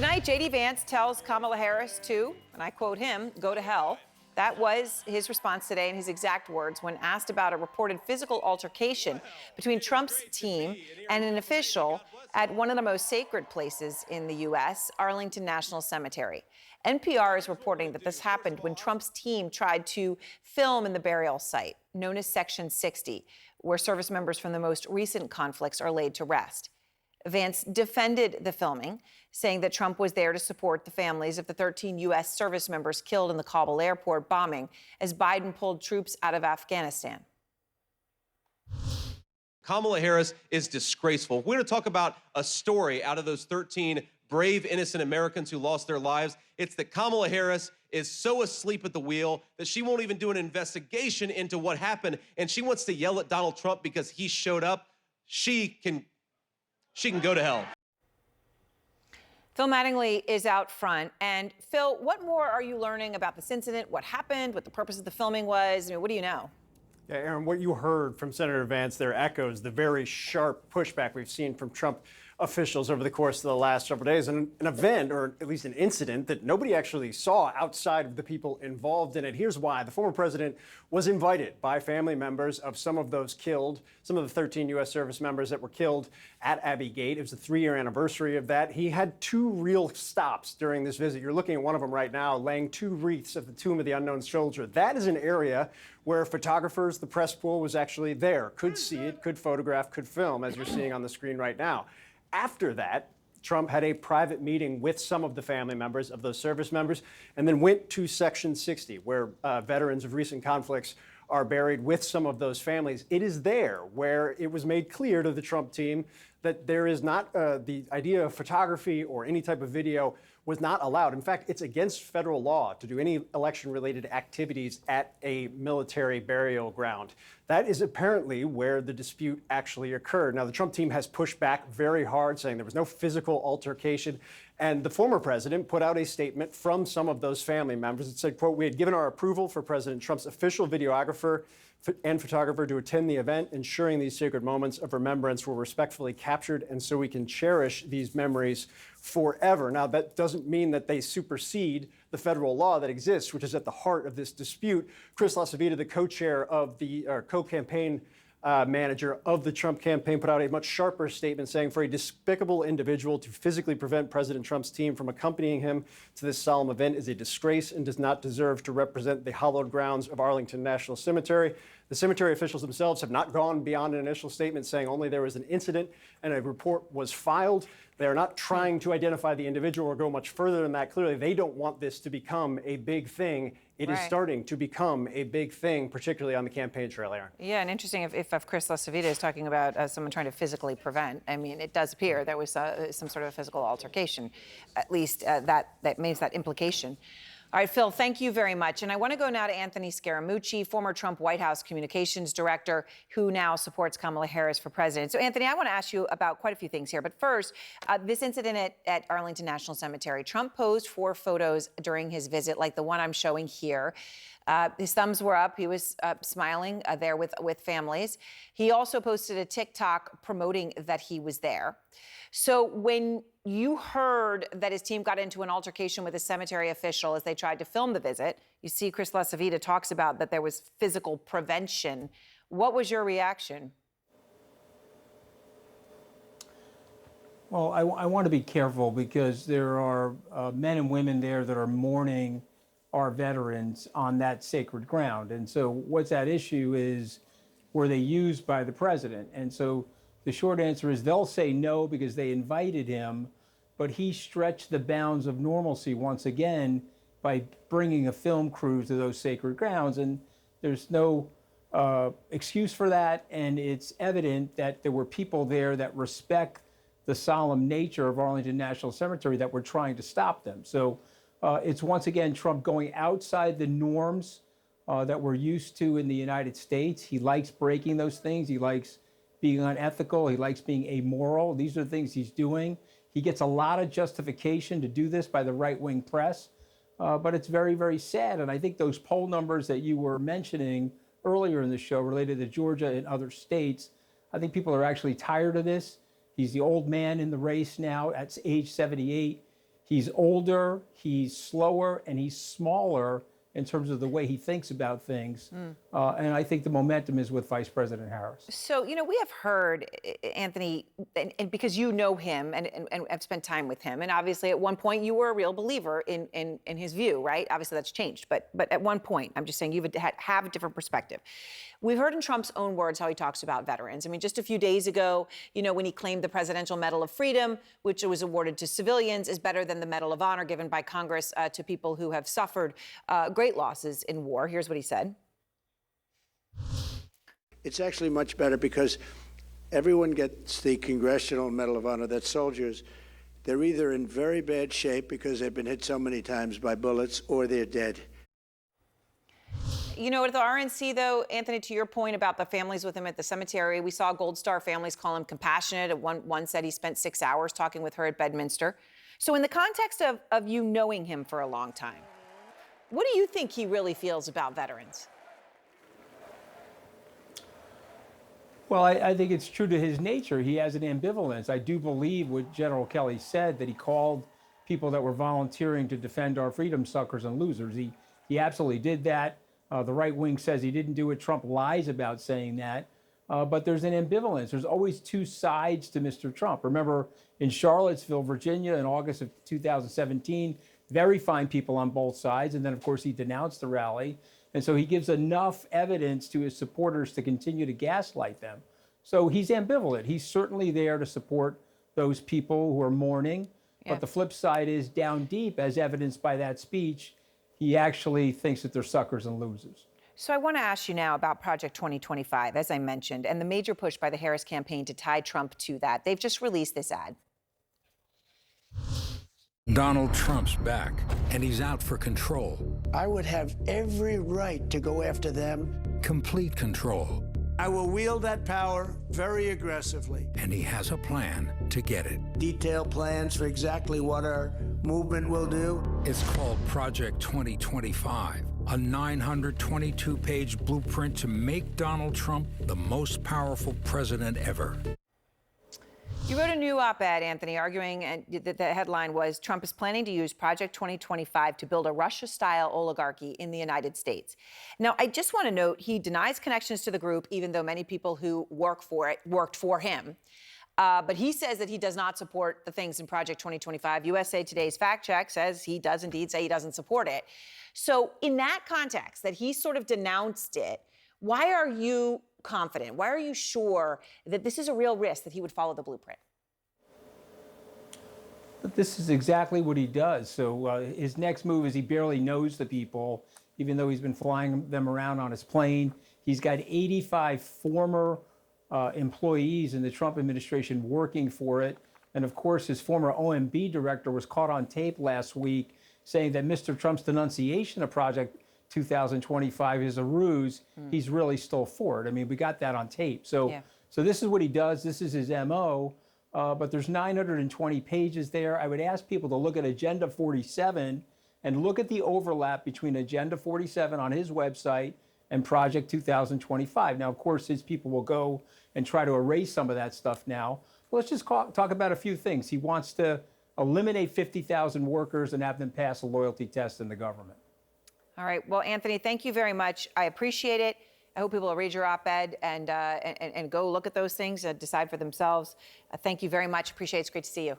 Tonight, J.D. Vance tells Kamala Harris to, and I quote him, go to hell. That was his response today in his exact words when asked about a reported physical altercation between Trump's team and an official at one of the most sacred places in the U.S., Arlington National Cemetery. NPR is reporting that this happened when Trump's team tried to film in the burial site, known as Section 60, where service members from the most recent conflicts are laid to rest. Vance defended the filming, saying that Trump was there to support the families of the 13 U.S. service members killed in the Kabul airport bombing as Biden pulled troops out of Afghanistan. Kamala Harris is disgraceful. We're going to talk about a story out of those 13 brave, innocent Americans who lost their lives. It's that Kamala Harris is so asleep at the wheel that she won't even do an investigation into what happened, and she wants to yell at Donald Trump because he showed up. She can go to hell. Phil Mattingly is out front. And Phil, what more are you learning about this incident? What happened? What the purpose of the filming was? I mean, what do you know? Yeah, Aaron, what you heard from Senator Vance there echoes the very sharp pushback we've seen from Trump officials over the course of the last several days. And an event, or at least an incident, that nobody actually saw outside of the people involved in it. Here's why. The former president was invited by family members of some of those killed, some of the 13 U.S. service members that were killed at Abbey Gate. It was the 3-year anniversary of that. He had 2 real stops during this visit. You're looking at one of them right now, laying 2 wreaths at the tomb of the unknown soldier. That is an area where photographers, the press pool was actually there, could see it, could photograph, could film, as you're seeing on the screen right now. After that, Trump had a private meeting with some of the family members of those service members and then went to Section 60, where veterans of recent conflicts are buried with some of those families. It is there where it was made clear to the Trump team that there is not the idea of photography or any type of video was not allowed. In fact, it's against federal law to do any election-related activities at a military burial ground. That is apparently where the dispute actually occurred. Now, the Trump team has pushed back very hard, saying there was no physical altercation. And the former president put out a statement from some of those family members. It said, quote, "We had given our approval for President Trump's official videographer and photographer to attend the event, ensuring these sacred moments of remembrance were respectfully captured, and so we can cherish these memories forever." Now, that doesn't mean that they supersede the federal law that exists, which is at the heart of this dispute. Chris LaCivita, the co-chair of the co-campaign manager of the Trump campaign, put out a much sharper statement saying, "For a despicable individual to physically prevent President Trump's team from accompanying him to this solemn event is a disgrace and does not deserve to represent the hallowed grounds of Arlington National Cemetery." The cemetery officials themselves have not gone beyond an initial statement saying only there was an incident and a report was filed. They are not trying to identify the individual or go much further than that. Clearly, they don't want this to become a big thing. It is starting to become a big thing, particularly on the campaign trail, Aaron. Yeah, and interesting if Chris LaCivita is talking about someone trying to physically prevent. I mean, it does appear there was some sort of physical altercation, at least that makes that implication. All right, Phil, thank you very much. And I want to go now to Anthony Scaramucci, former Trump White House communications director, who now supports Kamala Harris for president. So, Anthony, I want to ask you about quite a few things here. But first, this incident at Arlington National Cemetery. Trump posed for photos during his visit, like the one I'm showing here. His thumbs were up. He was smiling there with families. He also posted a TikTok promoting that he was there. So when you heard that his team got into an altercation with a cemetery official as they tried to film the visit, you see Chris LaCivita talks about that there was physical prevention. What was your reaction? Well, I want to be careful because there are men and women there that are mourning our veterans on that sacred ground. And so what's at issue is, were they used by the president? And so the short answer is they'll say no because they invited him, but he stretched the bounds of normalcy once again by bringing a film crew to those sacred grounds. And there's no excuse for that. And it's evident that there were people there that respect the solemn nature of Arlington National Cemetery that were trying to stop them. So it's once again Trump going outside the norms that we're used to in the United States. He likes breaking those things. He likes being unethical. He likes being amoral. These are the things he's doing. He gets a lot of justification to do this by the right-wing press, but it's very, very sad. And I think those poll numbers that you were mentioning earlier in the show related to Georgia and other states, I think people are actually tired of this. He's the old man in the race now at age 78. He's older, he's slower, and he's smaller in terms of the way he thinks about things. And I think the momentum is with Vice President Harris. So, we have heard, Anthony, and because you know him and have spent time with him, and obviously at one point you were a real believer in his view, right? Obviously that's changed, but at one point, I'm just saying you have a different perspective. We've heard in Trump's own words how he talks about veterans. I mean, just a few days ago, when he claimed the Presidential Medal of Freedom, which was awarded to civilians, is better than the Medal of Honor given by Congress to people who have suffered great losses in war. Here's what he said. It's actually much better because everyone gets the Congressional Medal of Honor. That's soldiers. They're either in very bad shape because they've been hit so many times by bullets, or they're dead. At the RNC, though, Anthony, to your point about the families with him at the cemetery, we saw Gold Star families call him compassionate. One said he spent 6 hours talking with her at Bedminster. So in the context of you knowing him for a long time, what do you think he really feels about veterans? Well, I think it's true to his nature. He has an ambivalence. I do believe what General Kelly said, that he called people that were volunteering to defend our freedom suckers and losers. He absolutely did that. The right wing says he didn't do it. Trump lies about saying that. But there's an ambivalence. There's always two sides to Mr. Trump. Remember, in Charlottesville, Virginia, in August of 2017, very fine people on both sides. And then, of course, he denounced the rally. And so he gives enough evidence to his supporters to continue to gaslight them. So he's ambivalent. He's certainly there to support those people who are mourning. Yeah. But the flip side is, down deep, as evidenced by that speech, he actually thinks that they're suckers and losers. So I want to ask you now about Project 2025, as I mentioned, and the major push by the Harris campaign to tie Trump to that. They've just released this ad. Donald Trump's back, and he's out for control. I would have every right to go after them. Complete control. I will wield that power very aggressively. And he has a plan to get it. Detailed plans for exactly what our movement will do. It's called Project 2025, a 922-page blueprint to make Donald Trump the most powerful president ever. You wrote a new op-ed, Anthony, arguing that the headline was Trump is planning to use Project 2025 to build a Russia-style oligarchy in the United States. Now, I just want to note he denies connections to the group, even though many people who work for it worked for him. But he says that he does not support the things in Project 2025. USA Today's fact check says he does indeed say he doesn't support it. So in that context, that he sort of denounced it, why are you confident? Why are you sure that this is a real risk that he would follow the blueprint? But this is exactly what he does. So his next move is he barely knows the people, even though he's been flying them around on his plane. He's got 85 former employees in the Trump administration working for it. And of course, his former OMB director was caught on tape last week saying that Mr. Trump's denunciation of Project 2025 is a ruse. He's really still for it. I mean, we got that on tape. So this is what he does. This is his MO. But there's 920 pages there. I would ask people to look at Agenda 47 and look at the overlap between Agenda 47 on his website and Project 2025. Now, of course, his people will go and try to erase some of that stuff now. But let's just talk about a few things. He wants to eliminate 50,000 workers and have them pass a loyalty test in the government. All right. Well, Anthony, thank you very much. I appreciate it. I hope people will read your op-ed and go look at those things and decide for themselves. Thank you very much. Appreciate it. It's great to see you.